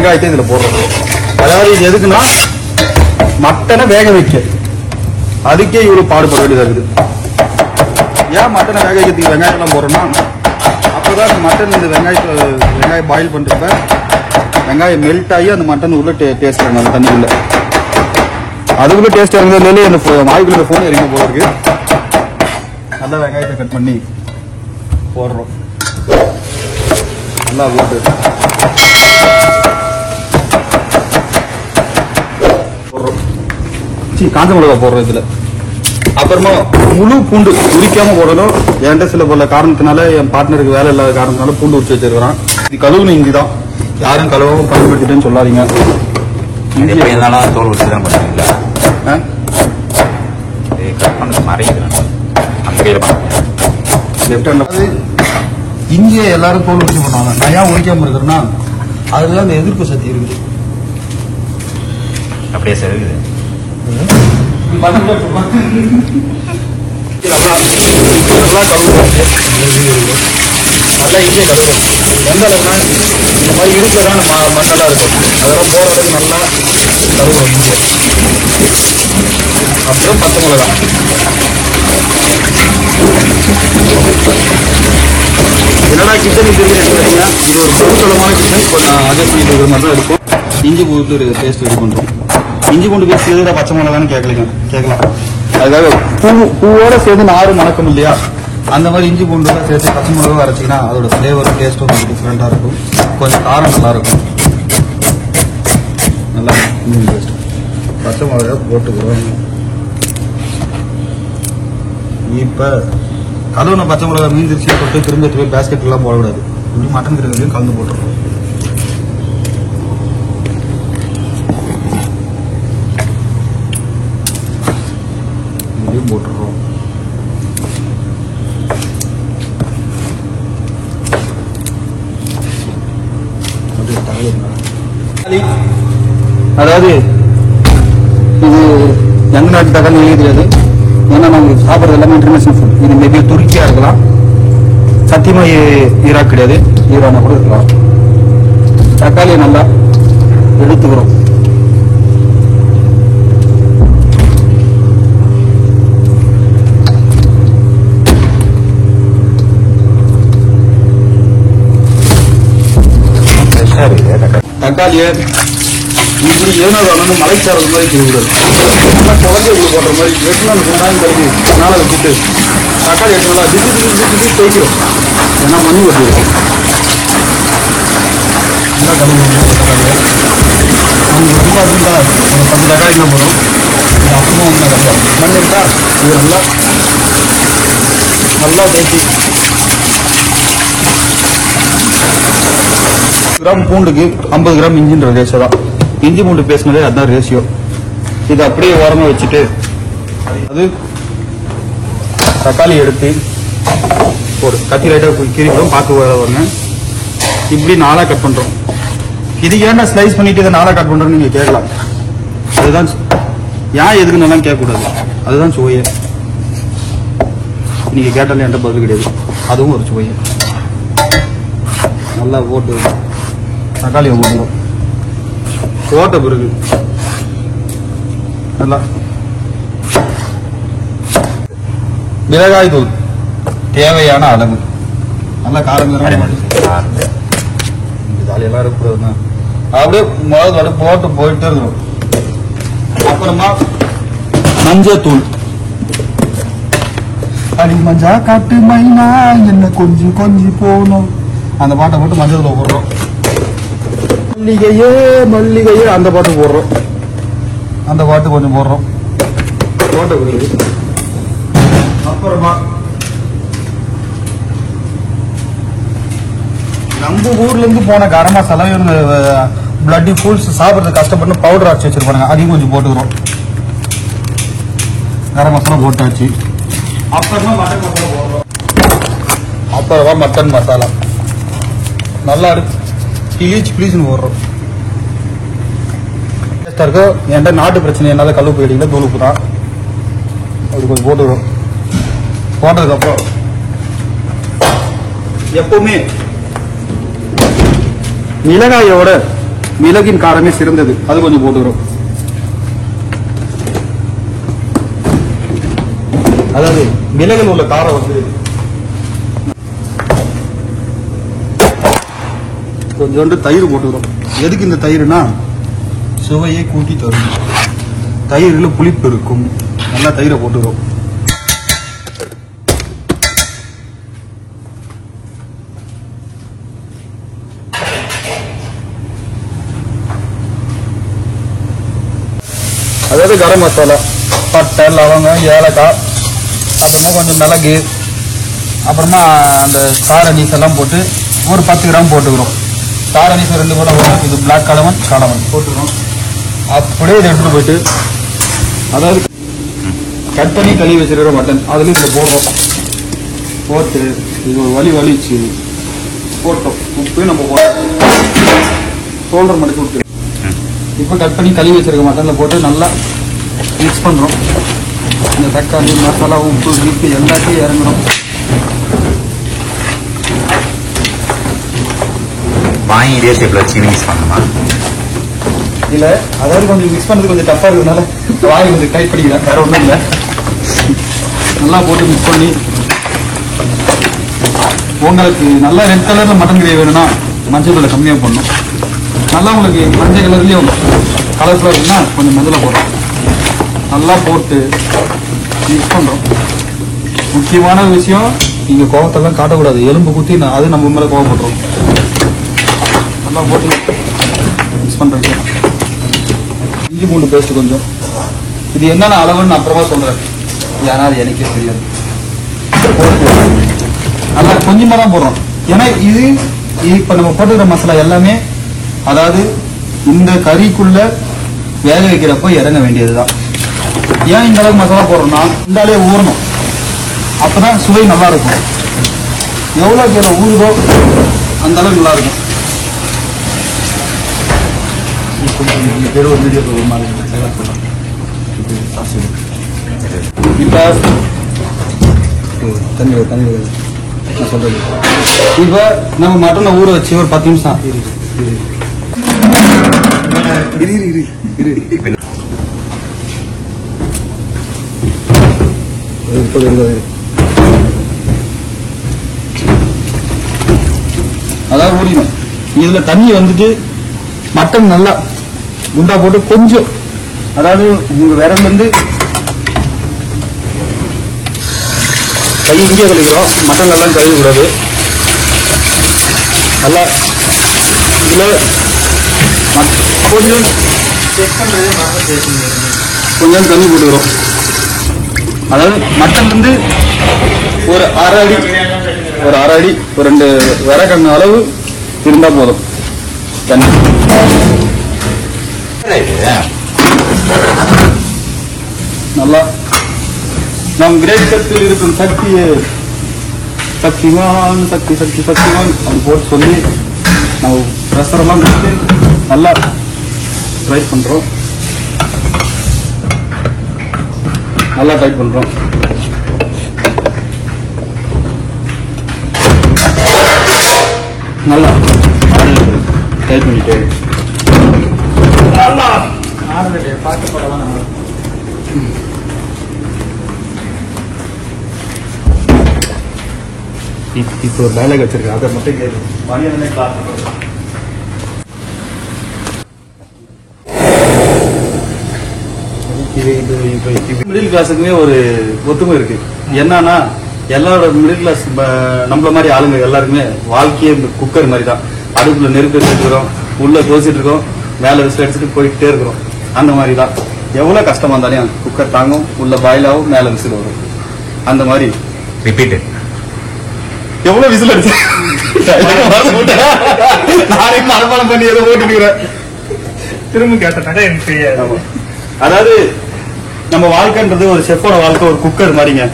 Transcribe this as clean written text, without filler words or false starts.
வெங்காயத்தை இதுல போடுறோம். அதாவது இது எதுக்குன்னா மட்டனை வேக வைக்க, அதுக்கே இவ்வளவு பாடுபட வேண்டியதா இருக்குது. ஏன் மட்டனை வேக வைக்கிறதுக்கு வெங்காயம் எல்லாம் போடுறோம்னா அப்பதான் மட்டன் இந்த வெங்காயம் பாயில் பண்றப்ப வெங்காயம் மெல்ட் ஆகி அந்த மட்டன் உள்ள டேஸ்ட் இறங்கும். அந்த தண்ணி உள்ள அதுக்குள்ள டேஸ்ட் இறங்குறதுலேயே அந்த வாய்க்குள்ள போன் இறங்க போல இருக்கு. நல்லா வெங்காயத்தை கட் பண்ணி போடுறோம். நல்லா போட்டு போடுறோம். காஞ்ச மிளகா போடுறோம் இதுல. அப்புறமா முழு பூண்டு உரிக்காம போடணும். என்கிட்ட சில போல காரணத்தினால என் பார்ட்னருக்கு வேலை இல்லாத காரணத்தினால பூண்டு உரிச்சு வச்சிருக்கிறான். இது கழுவுன இஞ்சி தான், யாரும் கழுவாம பயன்படுத்திட்டேன்னு சொல்லாதீங்க. தோல் உரிச்சுதான் பண்ணுவீங்களா? இஞ்சியை எல்லாரும் தோல் உரிச்சு பண்ணுவாங்க. நான் ஏன் உரிக்காம இருக்கிறேன்னா அதுல அந்த எதிர்ப்பு சக்தி இருக்குது. அப்படியே செருகுது. நல்லா இஞ்சியை கழுவணும். எந்த அளவுனா இந்த மாதிரி இருக்கிறதான் மண்ணெல்லாம் இருக்கும். அதெல்லாம் போற அளவுக்கு நல்லா கழுவணும் இஞ்சியை. அப்புறம் பச்சை மிளகா, என்னடா கிச்சன் இது எடுத்துக்கிட்டீங்கன்னா இது ஒரு பொருத்தளமான கிச்சன். இப்போ நான் அட்ஜஸ்ட் பண்ணிட்டு இருக்கிற மாதிரி தான் இருக்கும். இஞ்சி பூண்டு பேஸ்ட் ரெடி பண்ணுறோம். இஞ்சி பூண்டு பேஸ்ட் எதுல பச்சை மிளகான்னு கேட்கலாம். அதுக்காக பூவோட சேர்ந்து நாரும் மணக்கும் இல்லையா, அந்த மாதிரி இஞ்சி பூண்டுலாம் சேர்த்து பச்சை மிளகா அரைச்சிங்கன்னா அதோட ஃப்ளேவர் டேஸ்ட் கொஞ்சம் டிஃப்ரெண்டாக இருக்கும். கொஞ்சம் காரம் நல்லா இருக்கும். நல்லா இஞ்சி பேஸ்ட் பச்சை மிளகா போட்டுக்கிறோம். இப்போ கழுவுன பச்சை மிளகா மீந்திரிச்சு போட்டு திரும்ப போய் பேஸ்கெட்லாம் போடக்கூடாது. இப்படி மட்டன் கிரேவிலையும் கலந்து போட்டுருவோம். இதையும் போட்டுருவோம். அதாவது இது எங்க நாட்டு தக்காளி தெரியாது. ஏன்னா நாங்கள் சாப்பிட்றது எல்லாமே இன்டர்நேஷனல் ஃபுட். இது மேபி துருக்கியா இருக்கலாம், சத்தியமா ஈராக் கிடையாது, ஈரானா கூட இருக்கலாம். தக்காளியை நல்லா எடுத்துக்கிறோம். தக்காளியை இப்படி ஏனோ மலைச்சாரது மாதிரி கிழிவிடாது. நல்லா குழந்தை உள்ள போடுற மாதிரி வெட்டினாலும் வெங்காயம் கழுவி அதனால அதை விட்டு தக்காளி எடுத்துனா திட்டு தேய்க்கிறோம். ஏன்னா மண்ணி வெட்டிடும். நல்லா கழுவி தக்காளியை அவங்க ரொம்ப இருந்தா ஒரு 10 தக்காளி தான் போடும். இது அப்புறமா வந்து மண் எடுத்தா இது நல்லா தேய்ச்சி கிராம் பூண்டுக்கு 50 கிராம் இஞ்சின்ற ரேஷியோ தான். இஞ்சி பூண்டு பேசினதே அதுதான் ரேஷியோ. இது அப்படியே ஓரமா வச்சுட்டு அது தக்காளி எடுத்து ஒரு கத்தி லைட்டா கீறிவிடும். பார்த்து வரங்க இப்படி 4 கட் பண்றோம். இது ஏன்னா ஸ்லைஸ் பண்ணிட்டு இதை 4 கட் பண்றோம்னு நீங்க கேட்கலாம். அதுதான் ஏன் எதுக்குன்னு எல்லாம் கேட்கக்கூடாது. அதுதான் சுவையே. நீங்க கேட்டாலும் என்கிட்ட பதில் கிடையாது. அதுவும் ஒரு சுவையே. நல்லா போட்டு தக்காளியை போட்டுரும். போட்ட பிறகு நல்லா மிளகாய் தூள் தேவையான அளவு. நல்லா காரம் ஜாலியெல்லாம் இருக்கக்கூடாதுன்னா அப்படியே முதல்ல போட்டு போயிட்டே இருக்கணும். அப்புறமா மஞ்சத்தூள். அடி மஞ்சா காட்டு மைனா என்ன கொஞ்சம் கொஞ்சம் போகணும் அந்த பாட்டை போட்டு மஞ்சள் தூள் போடுறோம். மல்லிகையே அந்த பாட்டு போடுறோம். அந்த பாட்டு கொஞ்சம் போடுறோம். போட்ட பிறகு அப்புறமா நம்ம ஊர்ல இருந்து போன கரம் மசாலா பிளட்டி ஃபுல்ஸ் சாப்பிட்றது கஷ்டப்பட்டு பவுடர் அரைச்சி வச்சிருப்பாங்க. அதையும் கொஞ்சம் போட்டுக்கிறோம். கரம் மசாலா போட்டாச்சு. அப்புறமா மட்டன் மசாலா போடுறோம். அப்புறமா மட்டன் மசாலா நல்லா இருக்கு. ப்ளீஸ்னு போடுறோம். டேஸ்டா இருக்கு. என்கிட்ட நாட்டு பிரச்சனை என்னால கல்லு போயிட்டீங்களா தூள் உப்பு தான். அது கொஞ்சம் போட்டுக்கிறோம். போட்டதுக்கப்புறம் எப்பவுமே மிளகாயோட மிளகின் காரமே சிறந்தது, அது கொஞ்சம் போட்டுக்கிறோம். அதாவது மிளகில் உள்ள காரம் வந்து கொஞ்சோண்டு தயிர் போட்டுக்கிறோம். எதுக்கு இந்த தயிர்னா சுவையை கூட்டி தரும். தயிரில் புளிப்பு இருக்கும். நல்லா தயிரை போட்டுக்கிறோம். அதாவது கரம் மசாலா, பட்டை, லவங்கம், ஏலக்காய், அப்புறமா கொஞ்சம் மிளகு, அப்புறமா அந்த காரனீஸ் எல்லாம் போட்டு ஒரு 10 கிராம் போட்டுக்கிறோம். காரனீஸ் 2 கூட வரும். இது பிளாக் கடமன் போட்டுக்கிறோம். அப்படியே இதை எடுத்துட்டு போயிட்டு அதாவது கட் பண்ணி கழுவி வச்சிருக்கிற மட்டன் அதுலேயும் இதில் போடுறோம். போட்டு இது ஒரு வலிச்சு போட்டோம். உப்பு நம்ம போட்டோம். ஷோல்டர் மடிச்சு விட்டு இப்போ கட் பண்ணி கழுவி வச்சிருக்க மட்டனில் போட்டு நல்லா மிக்ஸ் பண்ணுறோம். இந்த தக்காளி, மசாலா, உப்பு, கிப்பு எல்லாத்தையும் இறங்குறோம். வாங்கி இதே ஷேப்ல வச்சு மிக்ஸ் பண்ணணுமா? இல்ல, அதாவது கொஞ்சம் மிக்ஸ் பண்றது கொஞ்சம் டஃபா இருக்கிறதுனால வாங்கி கொஞ்சம் டைட் பண்ணிக்கிறேன், வேற ஒன்றும் இல்லை. நல்லா போட்டு மிக்ஸ் பண்ணி உங்களுக்கு நல்லா ரெட் கலர்ல மட்டன் கிரேவி வேணும்னா மஞ்சள் தூளை கம்மியாக போடணும். நல்லா உங்களுக்கு மஞ்சள் கலர்லயும் கலர்ஃபுல்லாக இருக்குன்னா கொஞ்சம் மஞ்சளை போடுறோம். நல்லா போட்டு மிக்ஸ் பண்றோம். முக்கியமான விஷயம், நீங்க கோவத்தெல்லாம் காட்டக்கூடாது. எலும்பு குத்தி அது நம்ம மேல கோவப்படுறோம். நல்லா போட்டு மிக்ஸ் பண்றது. இஞ்சி பூண்டு பேஸ்ட் கொஞ்சம். இது என்னென்ன அளவுன்னு அப்புறமா சொல்றேன், ஏன்னா அது எனக்கே தெரியாது. நல்லா கொஞ்சமா தான் போடுறோம். ஏன்னா இது இப்ப நம்ம போட்டுக்கிற மசாலா எல்லாமே அதாவது இந்த கறிக்குள்ள வேக வைக்கிறப்ப இறங்க வேண்டியதுதான். ஏன் இந்த அளவுக்கு மசாலா போடுறோம்னா இந்தாலே ஊறணும், அப்பதான் சுவை நல்லா இருக்கும். எவ்வளவு கீழே ஊறுதோ அந்த அளவுக்கு நல்லா இருக்கும். இப்ப நம்ம மட்டனை ஊற வச்சு ஒரு 10 நிமிஷம் அதாவது ஊறிடும். இதுல தண்ணி வந்துட்டு மட்டன் நல்லா குண்டா போட்டு கொஞ்சம், அதாவது உங்க விரல்ல இருந்து கை இங்கே கழிக்கிறோம். மட்டன் எல்லாம் கழுவி கூடாது. நல்லா இதுல கொஞ்சம் தண்ணி போட்டுக்கிறோம். அதாவது மட்டன் வந்து ஒரு அரை அடி ஒரு 2 விறகண்ணு அளவு இருந்தா போதும் தண்ணி. நல்லா நம் கிரேக்கத்தில் இருக்கும் சக்தியை சக்திமான் அது போட்டு சொல்லி நம்ம பிரஷரெல்லாம் கொடுத்து நல்லா ட்ரை பண்றோம். நல்லா டைட் பண்றோம். நல்லா டைட் பண்ணிட்டு நல்லா பார்க்க போறதான் நம்ம இப்போ ஒரு டைலாக் வச்சிருக்கேன், அதை மட்டும் கேட்கும். மிடில் கிளாஸுக்குமே ஒரு ஒத்துமை இருக்கு. என்னன்னா எல்லாரோட மிடில் கிளாஸ் நம்மள மாதிரி ஆளுங்க எல்லாருக்குமே வாழ்க்கையே இந்த குக்கர் மாதிரி தான். அடுப்புல நெருப்பு வச்சுருக்கிறோம், உள்ள தோசிட்டு இருக்கோம், மேல விசில் அடிச்சுட்டு போயிட்டே இருக்கிறோம். அந்த மாதிரி தான் எவ்வளவு கஷ்டமா இருந்தாலும் குக்கர் தாங்கும், உள்ள பாயில் ஆகும், மேல விசில் வரும். அந்த மாதிரி ரிப்பீட் எவ்வளவு விசில் அடிச்சு நானே மரபாலம் பண்ணி ஏதோ ஓட்டுக்கிறேன். திரும்ப கேட்டாங்க எனக்கு தெரியாது. அதாவது நம்ம வாழ்க்கைன்றது ஒரு செஃப்போட வாழ்க்கை ஒரு குக்கர் மாதிரிங்க.